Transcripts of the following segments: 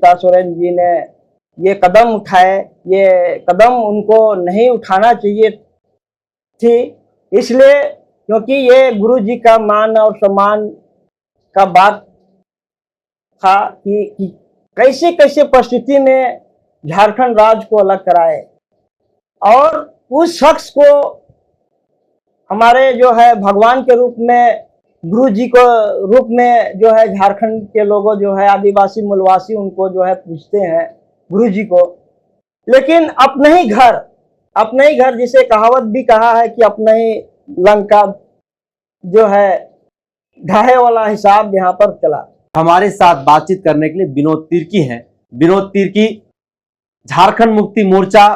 हेमंता सोरेन जी ने ये कदम उठाए, ये कदम उनको नहीं उठाना चाहिए थी, इसलिए क्योंकि ये गुरु जी का मान और सम्मान का बात था कि कैसे कैसे परिस्थिति में झारखंड राज्य को अलग कराए और उस शख्स को हमारे जो है भगवान के रूप में, गुरु जी को रूप में जो है झारखंड के लोगों जो है आदिवासी मूलवासी उनको जो है पूछते हैं गुरु जी को। लेकिन अपने ही घर जिसे कहावत भी कहा है कि अपने ही लंका जो है ढाहे वाला हिसाब यहाँ पर चला। हमारे साथ बातचीत करने के लिए विनोद तिर्की हैं। विनोद तिर्की झारखंड मुक्ति मोर्चा,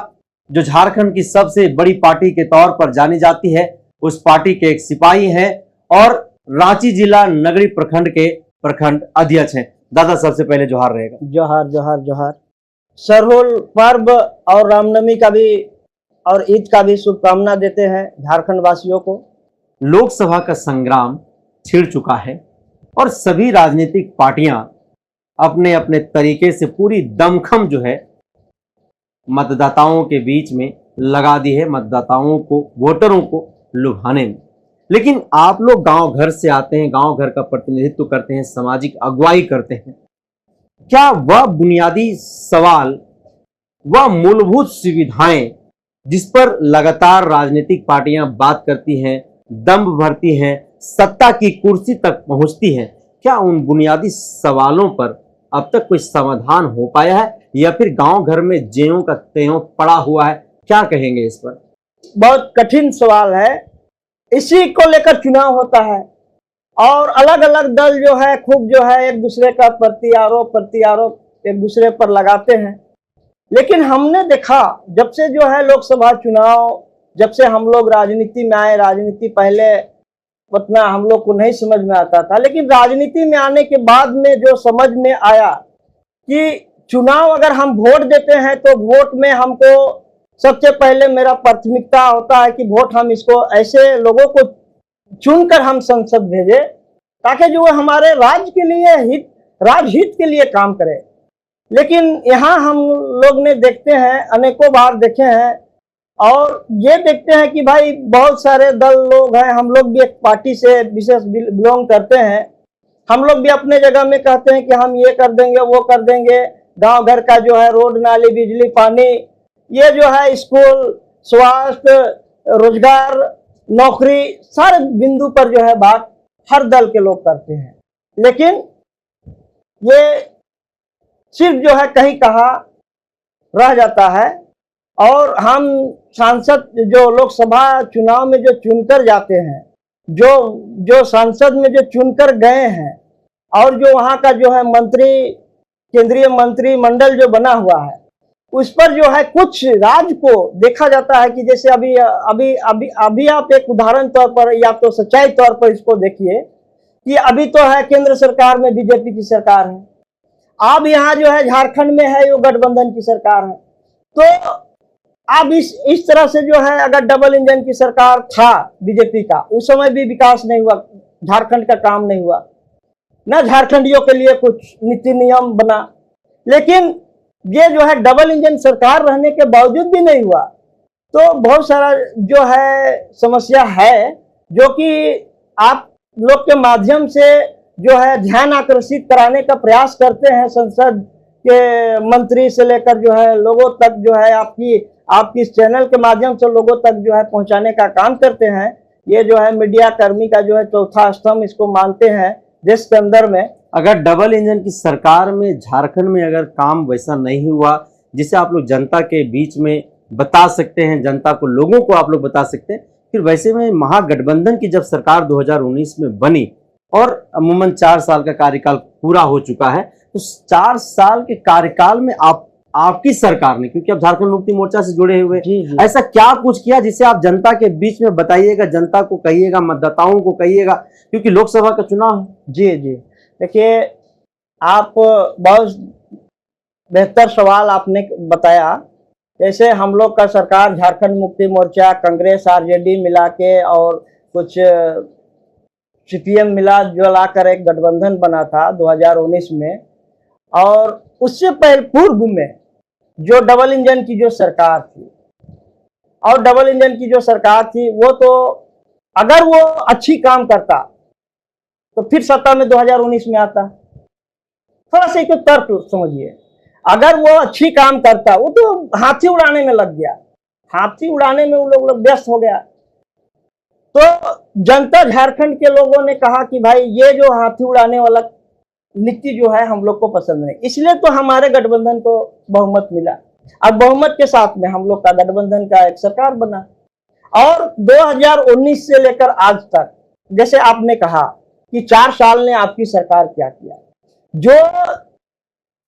जो झारखंड की सबसे बड़ी पार्टी के तौर पर जानी जाती है, उस पार्टी के एक सिपाही हैं और रांची जिला नगरी प्रखंड के प्रखंड अध्यक्ष हैं। दादा सबसे पहले जोहार रहेगा। जोहार जोहार जोहार। सरहुल पर्व और रामनवमी का भी और ईद का भी शुभकामना देते हैं झारखंड वासियों को। लोकसभा का संग्राम छिड़ चुका है और सभी राजनीतिक पार्टियां अपने अपने तरीके से पूरी दमखम जो है मतदाताओं के बीच में लगा दी है, मतदाताओं को, वोटरों को लुभाने में। लेकिन आप लोग गांव घर से आते हैं, गांव घर का प्रतिनिधित्व करते हैं, सामाजिक अगुवाई करते हैं। क्या वह बुनियादी सवाल, वह मूलभूत सुविधाएं जिस पर लगातार राजनीतिक पार्टियां बात करती हैं, दम भरती हैं, सत्ता की कुर्सी तक पहुंचती हैं, क्या उन बुनियादी सवालों पर अब तक कोई समाधान हो पाया है या फिर गांव घर में ज्यों का त्यों पड़ा हुआ है? क्या कहेंगे इस पर? बहुत कठिन सवाल है। इसी को लेकर चुनाव होता है और अलग अलग दल जो है खूब जो है एक दूसरे का प्रत्यारोप एक दूसरे पर लगाते हैं। लेकिन हमने देखा जब से जो है लोकसभा चुनाव, जब से हम लोग राजनीति में आए, राजनीति पहले उतना हम लोग को नहीं समझ में आता था, लेकिन राजनीति में आने के बाद में जो समझ में आया कि चुनाव अगर हम वोट देते हैं तो वोट में हमको सबसे पहले मेरा प्राथमिकता होता है कि वोट हम इसको ऐसे लोगों को चुनकर हम संसद भेजे ताकि जो हमारे राज्य के लिए राजहित के लिए काम करे। लेकिन यहाँ हम लोग ने देखते हैं, अनेकों बार देखे हैं और ये देखते हैं कि भाई बहुत सारे दल लोग हैं, हम लोग भी एक पार्टी से विशेष बिलोंग करते हैं, हम लोग भी अपने जगह में कहते हैं कि हम ये कर देंगे वो कर देंगे, गांव घर का जो है रोड नाली बिजली पानी, ये जो है स्कूल, स्वास्थ्य, रोजगार, नौकरी, सारे बिंदु पर जो है बात हर दल के लोग करते हैं। लेकिन ये सिर्फ जो है कहीं कहा रह जाता है और हम सांसद जो लोकसभा चुनाव में जो चुनकर जाते हैं, जो सांसद में जो चुनकर गए हैं और जो वहाँ का जो है मंत्री, केंद्रीय मंत्रिमंडल जो बना हुआ है, उस पर जो है कुछ राज्य को देखा जाता है कि जैसे अभी आप एक उदाहरण तौर पर या तो सच्चाई तौर पर इसको देखिए कि अभी तो है केंद्र सरकार में बीजेपी की सरकार है, अब यहाँ जो है झारखंड में है वो गठबंधन की सरकार है। तो अब इस तरह से जो है अगर डबल इंजन की सरकार था बीजेपी का, उस समय भी विकास नहीं हुआ, झारखंड का काम नहीं हुआ, न झारखंडियों के लिए कुछ नीति नियम बना। लेकिन ये जो है डबल इंजन सरकार रहने के बावजूद भी नहीं हुआ। तो बहुत सारा जो है समस्या है जो कि आप लोग के माध्यम से जो है ध्यान आकर्षित कराने का प्रयास करते हैं, संसद के मंत्री से लेकर जो है लोगों तक जो है आपकी इस चैनल के माध्यम से लोगों तक जो है पहुंचाने का काम करते हैं। ये जो है मीडिया कर्मी का जो है चौथा स्तंभ इसको मानते हैं देश के अंदर में। अगर डबल इंजन की सरकार में झारखंड में अगर काम वैसा नहीं हुआ जिसे आप लोग जनता के बीच में बता सकते हैं, जनता को, लोगों को आप लोग बता सकते हैं, फिर वैसे में महागठबंधन की जब सरकार 2019 में बनी और अमूमन 4 साल का कार्यकाल पूरा हो चुका है, तो 4 साल के कार्यकाल में आपकी सरकार ने, क्योंकि आप झारखंड मुक्ति मोर्चा से जुड़े हुए, ऐसा क्या कुछ किया जिसे आप जनता के बीच में बताइएगा, जनता को कहिएगा, मतदाताओं को कहिएगा, क्योंकि लोकसभा का चुनाव है। जी देखिए, आप बहुत बेहतर सवाल आपने बताया। जैसे हम लोग का सरकार झारखंड मुक्ति मोर्चा, कांग्रेस, आरजेडी मिला के और कुछ सीपीएम मिला जुला कर एक गठबंधन बना था 2019 में, और उससे पहले पूर्व में जो डबल इंजन की जो सरकार थी, और डबल इंजन की जो सरकार थी वो तो अगर वो अच्छी काम करता तो फिर सत्ता में 2019 में आता। थोड़ा सा एक तर्क समझिए, अगर वो अच्छी काम करता, वो तो हाथी उड़ाने में लग गया, हाथी उड़ाने में वो लोग व्यस्त हो गया। तो जनता झारखंड के लोगों ने कहा कि भाई ये जो हाथी उड़ाने वाला नीति जो है हम लोग को पसंद नहीं, इसलिए तो हमारे गठबंधन को बहुमत मिला। अब बहुमत के साथ में हम लोग का गठबंधन का एक सरकार बना, और 2019 से लेकर आज तक, जैसे आपने कहा कि 4 साल ने आपकी सरकार क्या किया, जो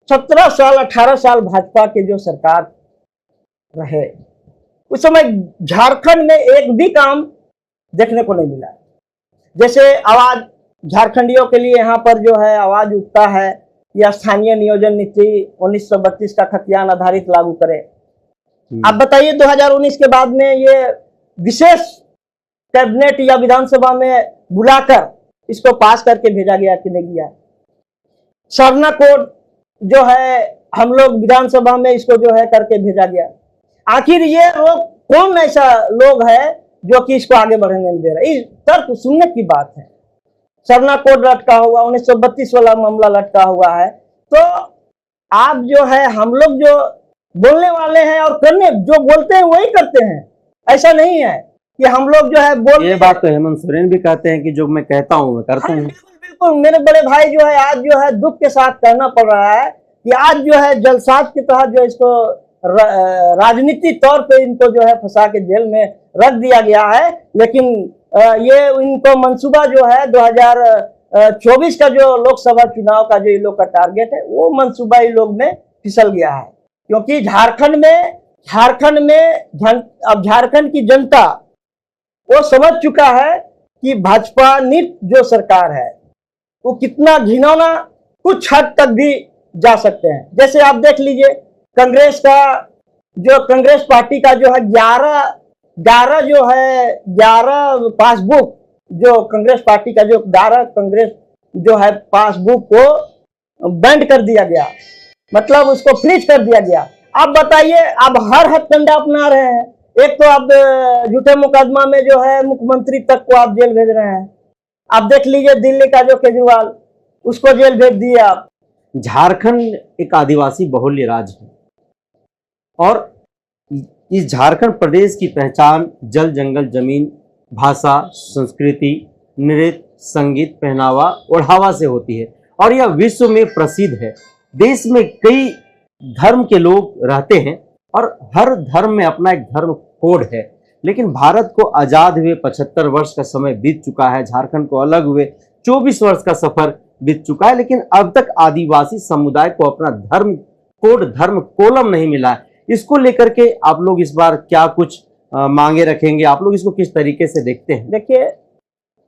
17 साल 18 साल भाजपा के जो सरकार रहे उस समय झारखंड में एक भी काम देखने को नहीं मिला। जैसे आवाज झारखंडियों के लिए यहाँ पर जो है आवाज उठता है या स्थानीय नियोजन नीति 1932 का खतियान आधारित लागू करे। आप बताइए 2019 के बाद में ये विशेष कैबिनेट या विधानसभा में बुलाकर इसको पास करके भेजा गया कि नहीं गया। सरना कोड जो है हम लोग विधानसभा में इसको जो है करके भेजा गया। आखिर ये लोग कौन ऐसा लोग है जो कि इसको आगे बढ़ने नहीं दे रहा। इस तर्क सुनने की बात है। सरना कोड लटका हुआ, 1932 वाला मामला लटका हुआ है। तो आप जो है हम लोग जो बोलने वाले हैं और करने जो बोलते हैं वही करते हैं। ऐसा नहीं है कि हम लोग जो है बोल, ये बात तो हेमंत सोरेन भी कहते हैं कि जो मैं कहता हूँ मैं करता हूँ। बिल्कुल मेरे बड़े भाई जो है आज जो है दुख के साथ कहना पड़ रहा है कि आज जो है जलसाज के तहत जो इसको राजनीतिक तौर पे इनको जो है फंसा के जेल में रख दिया गया है। लेकिन ये इनको मंसूबा जो है 2024 का जो लोकसभा चुनाव का जो ये लोग का टारगेट है वो मंसूबा ये लोग में फिसल गया है। क्योंकि झारखंड में अब झारखंड की जनता वो समझ चुका है कि भाजपा नीत जो सरकार है वो कितना घिनौना कुछ हद तक भी जा सकते हैं। जैसे आप देख लीजिए कांग्रेस पार्टी का जो है 11 पासबुक जो कांग्रेस पार्टी का जो 11 कांग्रेस जो है पासबुक को बैंड कर दिया गया, मतलब उसको फ्रीज कर दिया गया। आप बताइए, अब हर हथकंडा अपना रहे हैं। एक तो आप झूठे मुकदमा में जो है मुख्यमंत्री तक को आप जेल भेज रहे हैं। आप देख लीजिए दिल्ली का जो केजरीवाल, उसको जेल भेज दिए आप। झारखंड एक आदिवासी बहुल्य राज्य है और इस झारखंड प्रदेश की पहचान जल, जंगल, जमीन, भाषा, संस्कृति, नृत्य, संगीत, पहनावा, ओढ़ावा से होती है और यह विश्व में प्रसिद्ध है। देश में कई धर्म के लोग रहते हैं और हर धर्म में अपना एक धर्म कोड है। लेकिन भारत को आजाद हुए 75 वर्ष का समय बीत चुका है, झारखंड को अलग हुए 24 वर्ष का सफर बीत चुका है, लेकिन अब तक आदिवासी समुदाय को अपना धर्म कोड, धर्म कोलम नहीं मिला है। इसको लेकर के आप लोग इस बार क्या कुछ मांगे रखेंगे? आप लोग इसको किस तरीके से देखते हैं? देखिए,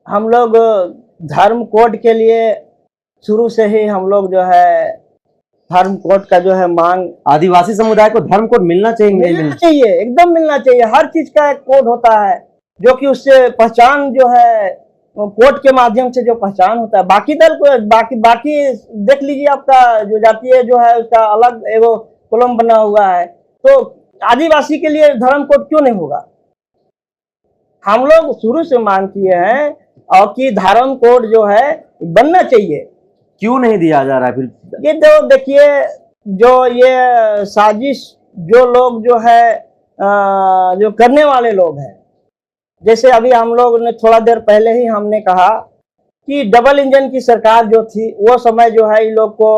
हम लोग धर्म कोड के लिए शुरू से ही हम लोग जो है धर्म कोड का जो है मांग, आदिवासी समुदाय को धर्म कोड मिलना चाहिए, एकदम मिलना चाहिए। हर चीज का एक कोड होता है जो कि उससे पहचान जो है कोड के माध्यम से जो पहचान होता है। बाकी दल को बाकी देख लीजिए, आपका जो जातीय जो है उसका अलग एगो कॉलम बना हुआ है, तो आदिवासी के लिए धर्म कोड क्यों नहीं होगा? हम लोग शुरू से मांग किए हैं और कि धर्म कोड जो है बनना चाहिए। क्यों नहीं दिया जा रहा है फिर? ये तो देखिए, जो ये साजिश जो लोग जो है जो करने वाले लोग हैं, जैसे अभी हम लोग ने थोड़ा देर पहले ही हमने कहा कि डबल इंजन की सरकार जो थी वो समय जो है इन लोग को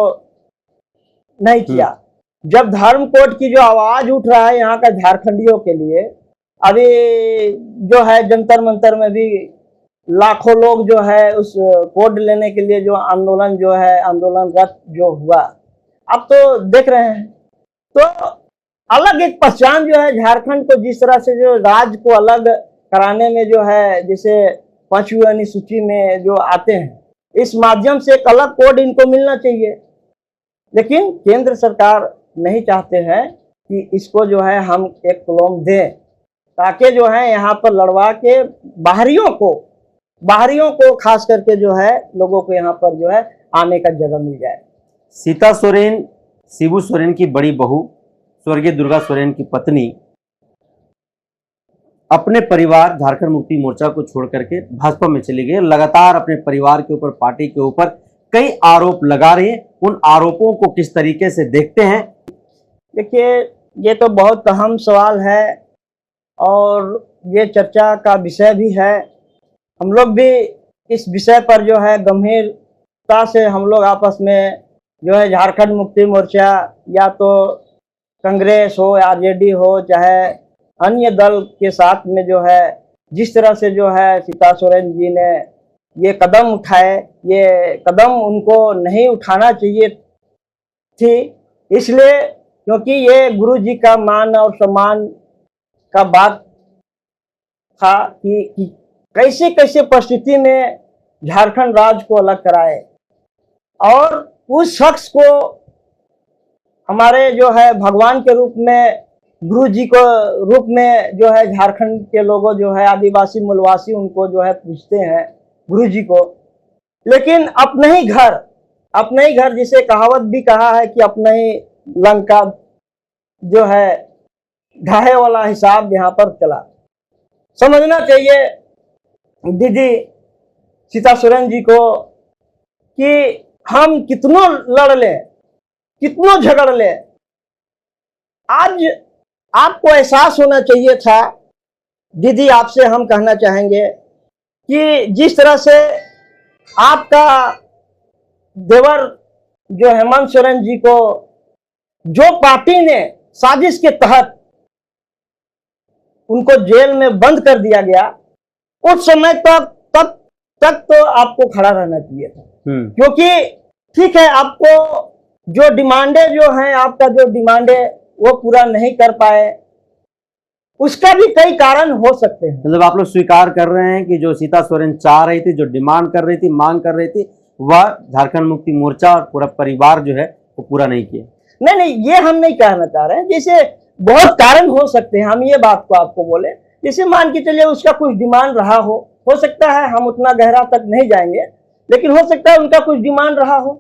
नहीं किया। जब धर्म कोड की जो आवाज उठ रहा है यहाँ का झारखंडियों के लिए, अभी जो है जंतर मंतर में भी लाखों लोग जो है उस कोड लेने के लिए जो आंदोलनरत जो हुआ, अब तो देख रहे हैं। तो अलग एक पहचान जो है झारखंड को, जिस तरह से जो राज्य को अलग कराने में जो है, जैसे 5वीं अनुसूची में जो आते हैं, इस माध्यम से एक अलग कोड इनको मिलना चाहिए। लेकिन केंद्र सरकार नहीं चाहते हैं कि इसको जो है हम एक कॉलम दें, ताकि जो है यहाँ पर लड़वा के बाहरियों को खास करके जो है लोगों को यहाँ पर जो है आने का जगह मिल जाए। सीता सोरेन शिबू सोरेन की बड़ी बहू स्वर्गीय दुर्गा सोरेन की पत्नी अपने परिवार झारखंड मुक्ति मोर्चा को छोड़ करके भाजपा में चली गई। लगातार अपने परिवार के ऊपर, पार्टी के ऊपर कई आरोप लगा रही है। उन आरोपों को किस तरीके से देखते हैं? देखिए, ये तो बहुत अहम सवाल है और ये चर्चा का विषय भी है। हम लोग भी इस विषय पर जो है गंभीरता से हम लोग आपस में जो है झारखंड मुक्ति मोर्चा या तो कांग्रेस हो, आरजेडी हो, चाहे अन्य दल के साथ में जो है जिस तरह से जो है सीता सोरेन जी ने ये कदम उठाए, ये कदम उनको नहीं उठाना चाहिए थी, इसलिए क्योंकि ये गुरु जी का मान और सम्मान का बात था कि कैसे कैसे परिस्थिति में झारखंड राज्य को अलग कराए और उस शख्स को हमारे जो है भगवान के रूप में, गुरु जी को रूप में जो है झारखंड के लोगों जो है आदिवासी मूलवासी उनको जो है पूछते हैं गुरु जी को। लेकिन अपने ही घर जिसे कहावत भी कहा है कि अपने ही लंका जो है ढाहे वाला हिसाब यहाँ पर चला। समझना चाहिए दीदी सीता सोरेन जी को कि हम कितनों लड़ ले, कितनों झगड़ ले, आज आपको एहसास होना चाहिए था। दीदी, आपसे हम कहना चाहेंगे कि जिस तरह से आपका देवर जो हेमंत सोरेन जी को जो पार्टी ने साजिश के तहत उनको जेल में बंद कर दिया गया, उस समय तक तो आपको खड़ा रहना चाहिए था। क्योंकि ठीक है, आपको जो डिमांडे जो हैं, आपका जो डिमांडे वो पूरा नहीं कर पाए, उसका भी कई कारण हो सकते हैं। मतलब आप लोग स्वीकार कर रहे हैं कि जो सीता सोरेन चाह रही थी, जो डिमांड कर रही थी, मांग कर रही थी, वह झारखंड मुक्ति मोर्चा और पूरा परिवार जो है वो पूरा नहीं किया? नहीं, ये हम नहीं कहना चाह रहे हैं। जैसे बहुत कारण हो सकते हैं, हम ये बात को आपको बोले, जैसे मान के चलिए उसका कुछ डिमांड रहा हो सकता है, हम उतना गहरा तक नहीं जाएंगे, लेकिन हो सकता है उनका कुछ डिमांड रहा हो।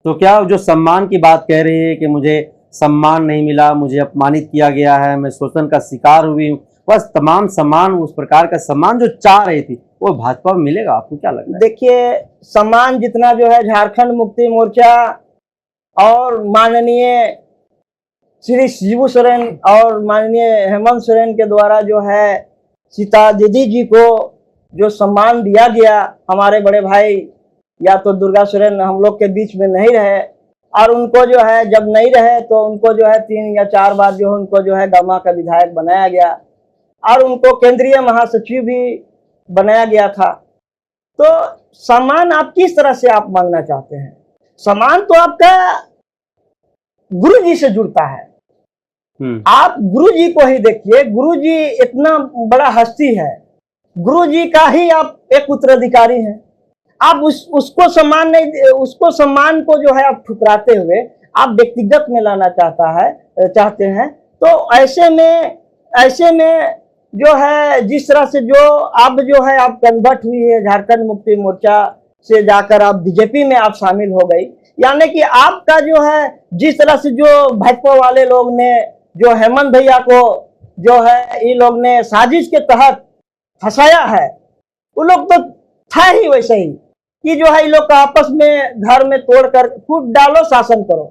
तो क्या जो सम्मान की बात कह रही है कि मुझे सम्मान नहीं मिला, मुझे अपमानित किया गया है, मैं शोषण का शिकार हुई, बस तमाम सम्मान, उस प्रकार का सम्मान जो चाह रही थी वो भाजपा में मिलेगा? आपको क्या लगता है? देखिए, सम्मान जितना जो है झारखंड मुक्ति मोर्चा और माननीय श्री शिबू सोरेन और माननीय हेमंत सोरेन के द्वारा जो है सीता दीदी जी को जो सम्मान दिया गया, हमारे बड़े भाई या तो दुर्गा सोरेन हम लोग के बीच में नहीं रहे और उनको जो है जब नहीं रहे तो उनको जो है 3 या 4 बार जो है उनको जो है गमा का विधायक बनाया गया और उनको केंद्रीय महासचिव भी बनाया गया था। तो सम्मान आप किस तरह से आप मांगना चाहते हैं? सम्मान तो आपका गुरु जी से जुड़ता है। आप गुरु जी को ही देखिए, गुरु जी इतना बड़ा हस्ती है, गुरु जी का ही आप एक उत्तराधिकारी हैं। आप उसको सम्मान नहीं, उसको सम्मान को जो है आप ठुकराते हुए आप व्यक्तिगत में लाना चाहते हैं। तो ऐसे में जो है जिस तरह से जो अब जो है आप कन्वर्ट हुई है झारखंड मुक्ति मोर्चा से जाकर आप बीजेपी में आप शामिल हो गई, यानी कि आपका जो है जिस तरह से जो भाजपा वाले लोग ने जो हेमंत भैया को जो है ये लोग ने साजिश के तहत फंसाया है, वो लोग तो था ही वैसे ही कि जो है ये लोग का आपस में घर में तोड़कर फूट डालो शासन करो।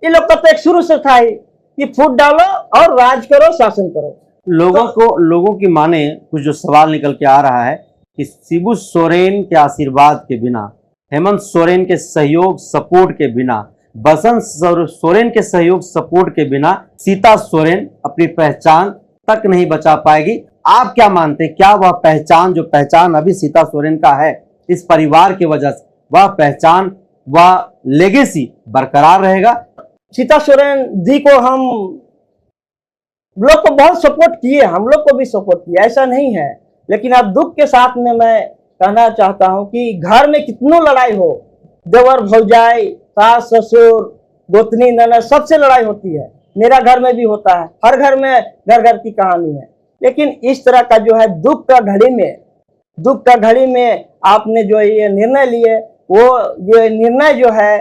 ये लोग का तो एक शुरू से था ही कि फूट डालो और राज करो, शासन करो। लोगों की माने कुछ जो सवाल निकल के आ रहा है कि शिबू सोरेन के आशीर्वाद के बिना, हेमंत सोरेन के सहयोग सपोर्ट के बिना, बसंत सोरेन के सहयोग सपोर्ट के बिना सीता सोरेन अपनी पहचान तक नहीं बचा पाएगी। आप क्या मानते हैं, क्या वह पहचान, जो पहचान अभी सीता सोरेन का है इस परिवार की वजह से, वह पहचान, वह लेगेसी बरकरार रहेगा? सीता सोरेन जी को हम लोग को बहुत सपोर्ट किए, हम लोग को भी सपोर्ट किया, ऐसा नहीं है। लेकिन अब दुख के साथ में मैं कहना चाहता हूं कि घर में कितनों लड़ाई हो, देवर भौजाई, सास ससुर, गोतनी ननद, सबसे लड़ाई होती है। मेरा घर में भी होता है, हर घर में घर की कहानी है। लेकिन इस तरह का जो है दुख का घड़ी में आपने जो ये निर्णय लिए, वो ये निर्णय जो है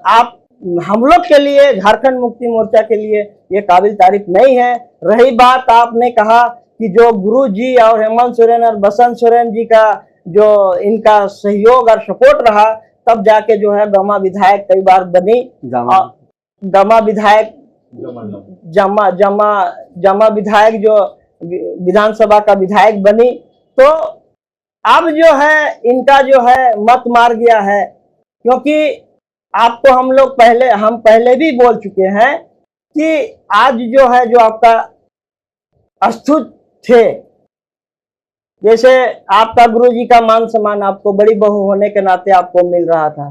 आप हम लोग के लिए, झारखंड मुक्ति मोर्चा के लिए ये काबिल तारीफ नहीं है। रही बात आपने कहा कि जो गुरु जी और हेमंत सोरेन और बसंत सोरेन जी का जो इनका सहयोग और सपोर्ट रहा, तब जाके जो है गमा विधायक कई बार बनी, गमा विधायक जमा जमा जमा विधायक जो विधानसभा का विधायक बनी। तो अब जो है इनका जो है मत मार गया है, क्योंकि आपको हम पहले भी बोल चुके हैं कि आज जो है जो आपका अस्तुत थे, जैसे आपका गुरुजी का मान सम्मान आपको बड़ी बहू होने के नाते आपको मिल रहा था।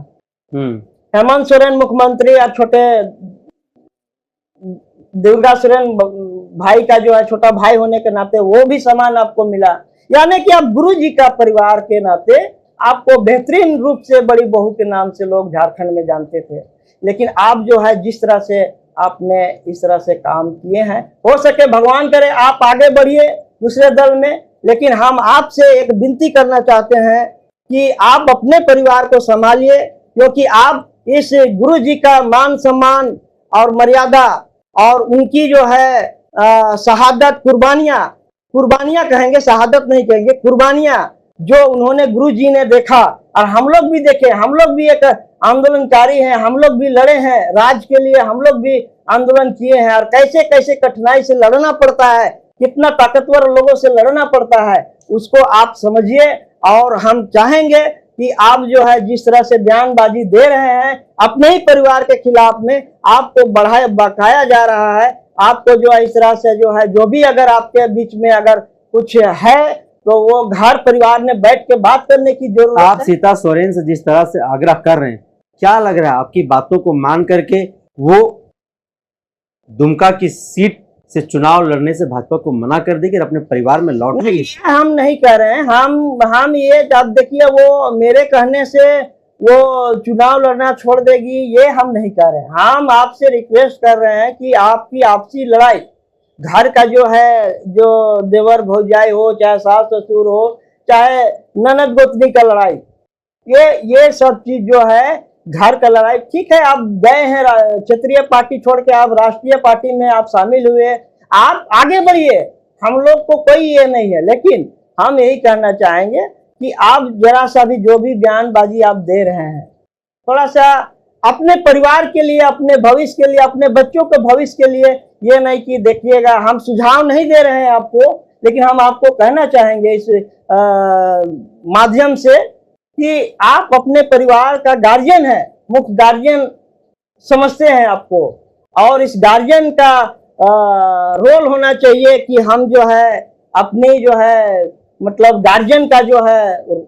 हेमंत सोरेन मुख्यमंत्री और छोटे दुर्गा सोरेन भाई का जो है छोटा भाई होने के नाते वो भी सम्मान आपको मिला, यानी कि आप गुरुजी का परिवार के नाते आपको बेहतरीन रूप से बड़ी बहू के नाम से लोग झारखंड में जानते थे। लेकिन आप जो है जिस तरह से आपने इस तरह से काम किए हैं, हो सके भगवान करे आप आगे बढ़िए दूसरे दल में, लेकिन हम आपसे एक विनती करना चाहते हैं कि आप अपने परिवार को संभालिए, क्योंकि आप इस गुरु जी का मान सम्मान और मर्यादा और उनकी जो है शहादत कुर्बानियां कहेंगे, शहादत नहीं कहेंगे, कुर्बानियां जो उन्होंने गुरु जी ने देखा और हम लोग भी देखे, हम लोग भी एक आंदोलनकारी हैं, हम लोग भी लड़े हैं राज के लिए, हम लोग भी आंदोलन किए हैं और कैसे कैसे कठिनाई से लड़ना पड़ता है, कितना ताकतवर लोगों से लड़ना पड़ता है, उसको आप समझिए। और हम चाहेंगे कि आप जो है जिस तरह से बयानबाजी दे रहे हैं अपने ही परिवार के खिलाफ में, आपको बकाया जा रहा है, आपको जो है इस तरह से जो है जो भी अगर आपके बीच में अगर कुछ है तो वो घर परिवार में बैठ के बात करने की जरूरत है। आप सीता सोरेन से जिस तरह से आग्रह कर रहे हैं, क्या लग रहा है आपकी बातों को मान करके वो दुमका की सीट से चुनाव लड़ने से भाजपा को मना कर देगी और अपने परिवार में लौट जाएगी? हम नहीं कह रहे हैं, हम ये अब देखिए वो मेरे कहने से वो चुनाव लड़ना छोड़ देगी, ये हम नहीं कह रहे हैं। हम आपसे रिक्वेस्ट कर रहे हैं कि आपकी आपसी लड़ाई, घर का जो है जो देवर भौजाई हो, चाहे सास ससुर हो, चाहे ननद गोतनी का लड़ाई, ये सब चीज जो है घर का लड़ाई, ठीक है आप गए हैं क्षेत्रीय पार्टी छोड़ के आप राष्ट्रीय पार्टी में आप शामिल हुए, आप आगे बढ़िए, हम लोग को कोई ये नहीं है। लेकिन हम यही कहना चाहेंगे कि आप जरा सा भी जो भी बयानबाजी आप दे रहे हैं, थोड़ा सा अपने परिवार के लिए, अपने भविष्य के लिए, अपने बच्चों के भविष्य के लिए, ये नहीं कि देखिएगा हम सुझाव नहीं दे रहे हैं आपको, लेकिन हम आपको कहना चाहेंगे इस माध्यम से कि आप अपने परिवार का गार्जियन है, मुख्य गार्जियन समझते हैं आपको, और इस गार्जियन का रोल होना चाहिए कि हम जो है अपनी जो है मतलब गार्जियन का जो है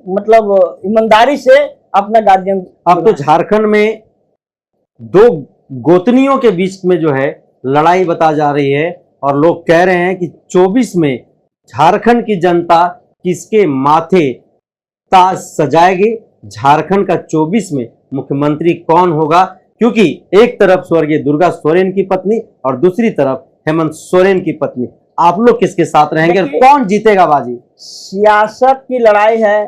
मतलब ईमानदारी से अपना गार्जियन। अब तो झारखंड में दो गोतनियों के बीच में जो है लड़ाई बता जा रही है और लोग कह रहे हैं कि 24 में झारखंड की जनता किसके माथे ताज सजाएगी, झारखंड का 24 में मुख्यमंत्री कौन होगा, क्योंकि एक तरफ स्वर्गीय दुर्गा सोरेन की पत्नी और दूसरी तरफ हेमंत सोरेन की पत्नी, आप लोग किसके साथ रहेंगे और कौन जीतेगा बाजी? सियासत की लड़ाई है।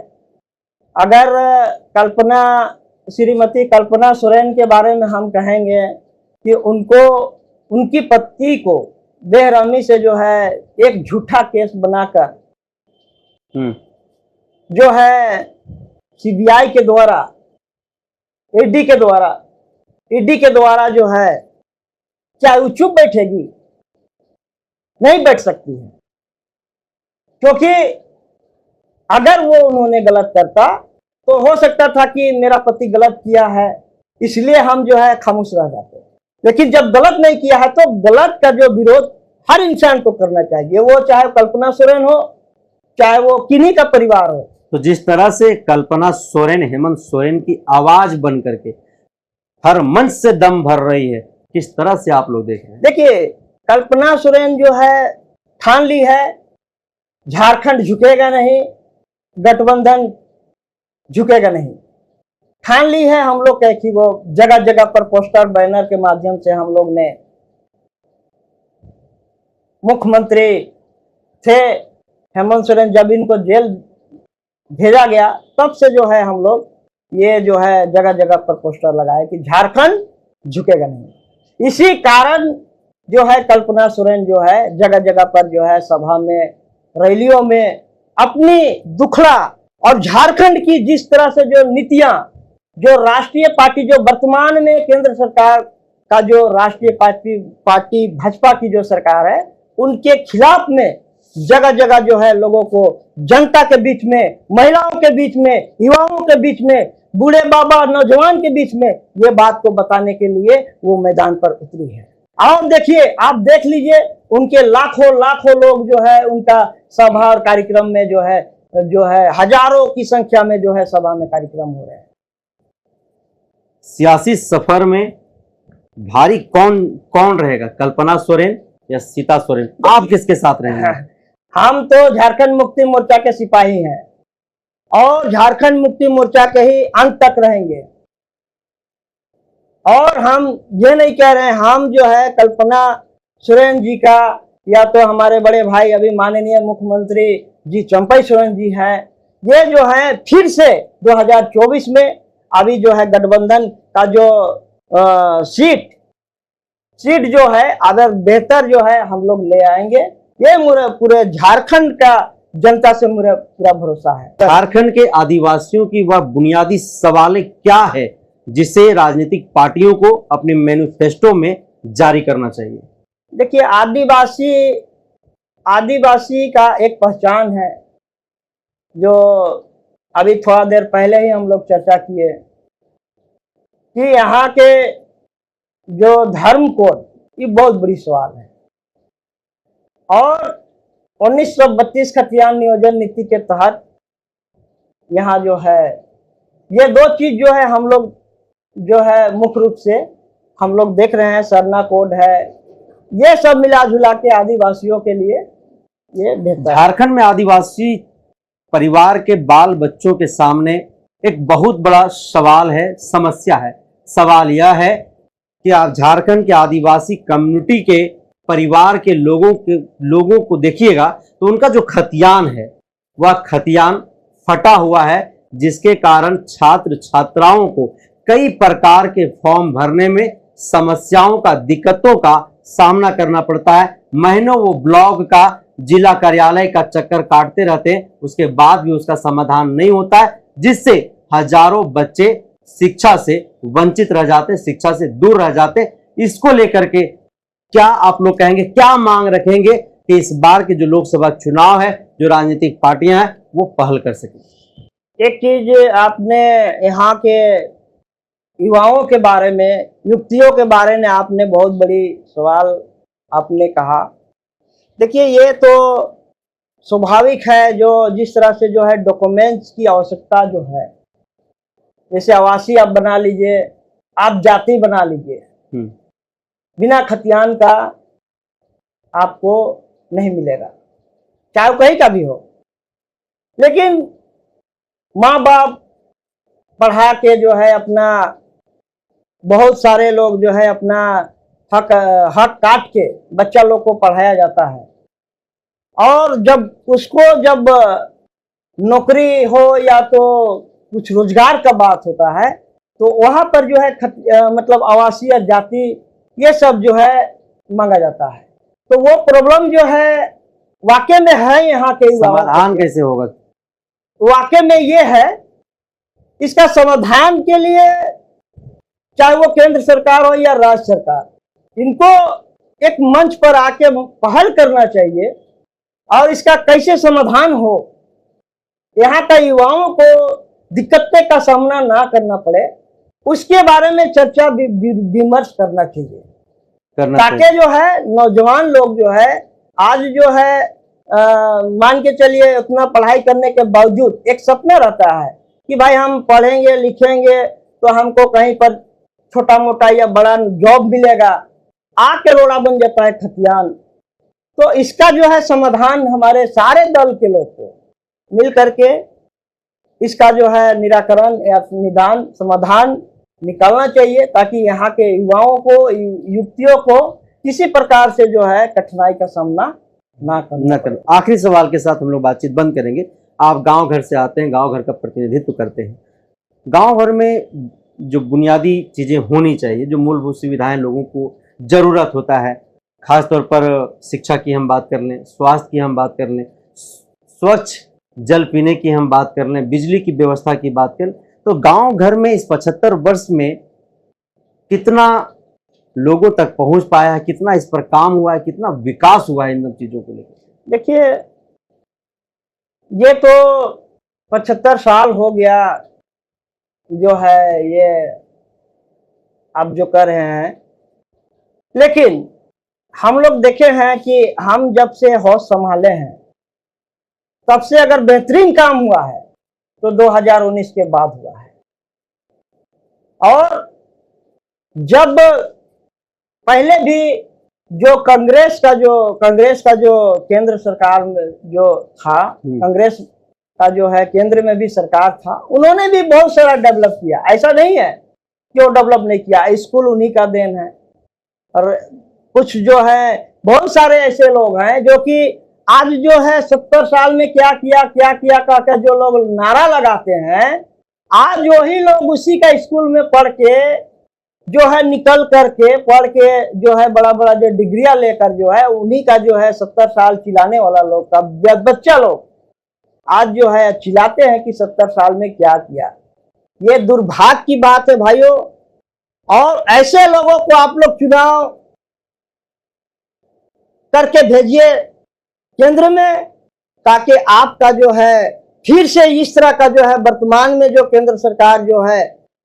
अगर श्रीमती कल्पना सोरेन के बारे में हम कहेंगे कि उनकी पत्नी को बेरहमी से जो है एक झूठा केस बनाकर जो है सीबीआई के द्वारा, ईडी के द्वारा जो है, क्या वो चुप बैठेगी? नहीं बैठ सकती है, क्योंकि अगर वो उन्होंने गलत करता तो हो सकता था कि मेरा पति गलत किया है इसलिए हम जो है खामोश रह जाते, लेकिन जब गलत नहीं किया है तो गलत का जो विरोध हर इंसान को करना चाहिए, वो चाहे कल्पना सोरेन हो, चाहे वो किन्हीं का परिवार हो। तो जिस तरह से कल्पना सोरेन हेमंत सोरेन की आवाज बन करके हर मंच से दम भर रही है, किस तरह से आप लोग देख रहे हैं? देखिए कल्पना सोरेन जो है ठान ली है झारखंड झुकेगा नहीं, गठबंधन झुकेगा नहीं, ठान ली है। हम लोग कि वो जगह जगह पर पोस्टर बैनर के माध्यम से हम लोग ने, मुख्यमंत्री थे हेमंत सोरेन, जब इनको जेल भेजा गया तब से जो है हम लोग ये जो है जगह जगह पर पोस्टर लगाए कि झारखंड झुकेगा नहीं। इसी कारण जो है कल्पना सोरेन जो है जगह जगह पर जो है सभा में, रैलियों में अपनी दुखड़ा और झारखंड की जिस तरह से जो नीतियां, जो राष्ट्रीय पार्टी जो वर्तमान में केंद्र सरकार का जो राष्ट्रीय पार्टी भाजपा की जो सरकार है, उनके खिलाफ में जगह जगह जो है लोगों को, जनता के बीच में, महिलाओं के बीच में, युवाओं के बीच में, बूढ़े बाबा नौजवान के बीच में ये बात को बताने के लिए वो मैदान पर उतरी है। और देखिए, आप देख लीजिए, उनके लाखों लाखों लोग जो है उनका सभा और कार्यक्रम में जो है हजारों की संख्या में जो है सभा में कार्यक्रम हो रहे हैं। सियासी सफर में भारी कौन कौन रहेगा, कल्पना सोरेन या सीता सोरेन? आप किसके साथ रहेंगे? हम तो झारखंड मुक्ति मोर्चा के सिपाही हैं और झारखंड मुक्ति मोर्चा के ही अंत तक रहेंगे। और हम ये नहीं कह रहे हैं, हम जो है कल्पना सोरेन जी का, या तो हमारे बड़े भाई अभी माननीय मुख्यमंत्री जी चंपई सोरेन जी हैं, ये जो है फिर से 2024 में अभी जो है गठबंधन का जो सीट जो है अगर बेहतर जो है हम लोग ले आएंगे। ये पूरे झारखंड का जनता से मुझे पूरा भरोसा है। झारखंड के आदिवासियों की वह बुनियादी सवाल क्या है जिसे राजनीतिक पार्टियों को अपने मैनिफेस्टो में जारी करना चाहिए? देखिए, आदिवासी का एक पहचान है, जो अभी थोड़ा देर पहले ही हम लोग चर्चा किए कि यहाँ के जो धर्म कोड, ये बहुत बड़ी सवाल है। और 1932 खतियान नियोजन नीति के तहत यहाँ जो है ये दो चीज जो है हम लोग जो है मुख्य रूप से हम लोग देख रहे हैं, सरना कोड है, ये सब मिला जुला के आदिवासियों के लिए ये बेहतर है। झारखंड में आदिवासी परिवार के बाल बच्चों के सामने एक बहुत बड़ा सवाल है, समस्या है। सवाल यह है कि आप झारखंड के आदिवासी कम्युनिटी के परिवार के लोगों को देखिएगा तो उनका जो खतियान है वह खतियान फटा हुआ है, जिसके कारण छात्र छात्राओं को कई प्रकार के फॉर्म भरने में समस्याओं का, दिक्कतों का सामना करना पड़ता है। महीनों वो ब्लॉक का, जिला कार्यालय का चक्कर काटते रहते हैं, उसके बाद भी उसका समाधान नहीं होता है, जिससे हजारों बच्चे शिक्षा से वंचित रह जाते, शिक्षा से दूर रह जाते। इसको लेकर के क्या आप लोग कहेंगे, क्या मांग रखेंगे कि इस बार के जो लोकसभा चुनाव है, जो राजनीतिक पार्टियां हैं, वो पहल कर सकें? एक चीज आपने यहाँ के युवाओं के बारे में, युवतियों के बारे में आपने बहुत बड़ी सवाल आपने कहा। देखिए, ये तो स्वाभाविक है, जो जिस तरह से जो है डॉक्यूमेंट्स की आवश्यकता जो है, जैसे आवासीय आप बना लीजिए, आप जाति बना लीजिए, बिना खतियान का आपको नहीं मिलेगा, चाहे वो कहीं का भी हो। लेकिन माँ बाप पढ़ा के जो है अपना, बहुत सारे लोग जो है अपना हक काट के बच्चा लोग को पढ़ाया जाता है, और जब नौकरी हो या तो कुछ रोजगार का बात होता है, तो वहां पर जो है मतलब आवासीय जाति ये सब जो है मांगा जाता है। तो वो प्रॉब्लम जो है वाकई में है यहाँ के, समाधान कैसे होगा? वाकई में ये है, इसका समाधान के लिए चाहे वो केंद्र सरकार हो या राज्य सरकार, इनको एक मंच पर आके पहल करना चाहिए और इसका कैसे समाधान हो, यहाँ का युवाओं को दिक्कतें का सामना ना करना पड़े, उसके बारे में चर्चा विमर्श करना चाहिए, ताकि जो है नौजवान लोग जो है आज जो है मान के चलिए उतना पढ़ाई करने के बावजूद एक सपना रहता है कि भाई हम पढ़ेंगे लिखेंगे तो हमको कहीं पर छोटा मोटा या बड़ा जॉब मिलेगा, आके रोड़ा बन जाता है खतियान। तो इसका जो है समाधान हमारे सारे दल के लोग को मिल करके इसका जो है निराकरण या निदान समाधान निकालना चाहिए, ताकि यहाँ के युवाओं को, युवतियों को किसी प्रकार से जो है कठिनाई का सामना ना करना। आखिरी सवाल के साथ हम लोग बातचीत बंद करेंगे। आप गांव घर से आते हैं, गांव घर का प्रतिनिधित्व करते हैं, गांव घर में जो बुनियादी चीज़ें होनी चाहिए, जो मूलभूत सुविधाएं लोगों को ज़रूरत होता है, खासतौर पर शिक्षा की हम बात कर लें, स्वास्थ्य की हम बात कर लें, स्वच्छ जल पीने की हम बात कर लें, बिजली की व्यवस्था की बात करें, तो गांव घर में इस 75 वर्ष में कितना लोगों तक पहुंच पाया है, कितना इस पर काम हुआ है, कितना विकास हुआ है इन सब चीज़ों को लेकर? देखिए, ये तो 75 साल हो गया जो है ये आप जो कर रहे हैं, लेकिन हम लोग देखे हैं कि हम जब से होश संभाले हैं तब से अगर बेहतरीन काम हुआ है तो 2019 के बाद हुआ है। और जब पहले भी जो कांग्रेस का जो केंद्र सरकार में जो था, कांग्रेस का जो है केंद्र में भी सरकार था, उन्होंने भी बहुत सारा डेवलप किया। ऐसा नहीं है कि वो डेवलप नहीं किया, स्कूल उन्हीं का देन है। और कुछ जो है बहुत सारे ऐसे लोग हैं जो कि आज जो है 70 साल में क्या किया कहकर जो लोग नारा लगाते हैं, आज वही लोग उसी का स्कूल में पढ़ के जो है निकल करके पढ़ के जो है बड़ा बड़ा जो डिग्रियां लेकर जो है उन्हीं का जो है 70 साल चिल्लाने वाला लोग का बच्चा लोग आज जो है चिल्लाते हैं कि 70 साल में क्या किया। ये दुर्भाग्य की बात है भाइयों। और ऐसे लोगों को आप लोग चुनाव करके भेजिए केंद्र में, ताकि आपका जो है फिर से इस तरह का जो है वर्तमान में जो केंद्र सरकार जो है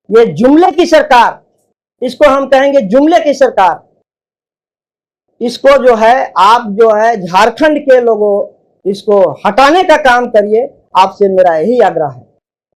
ये जुमले की सरकार, इसको हम कहेंगे जुमले की सरकार, इसको जो है आप जो है झारखंड के लोगों इसको हटाने का काम करिए। आपसे मेरा यही आग्रह है।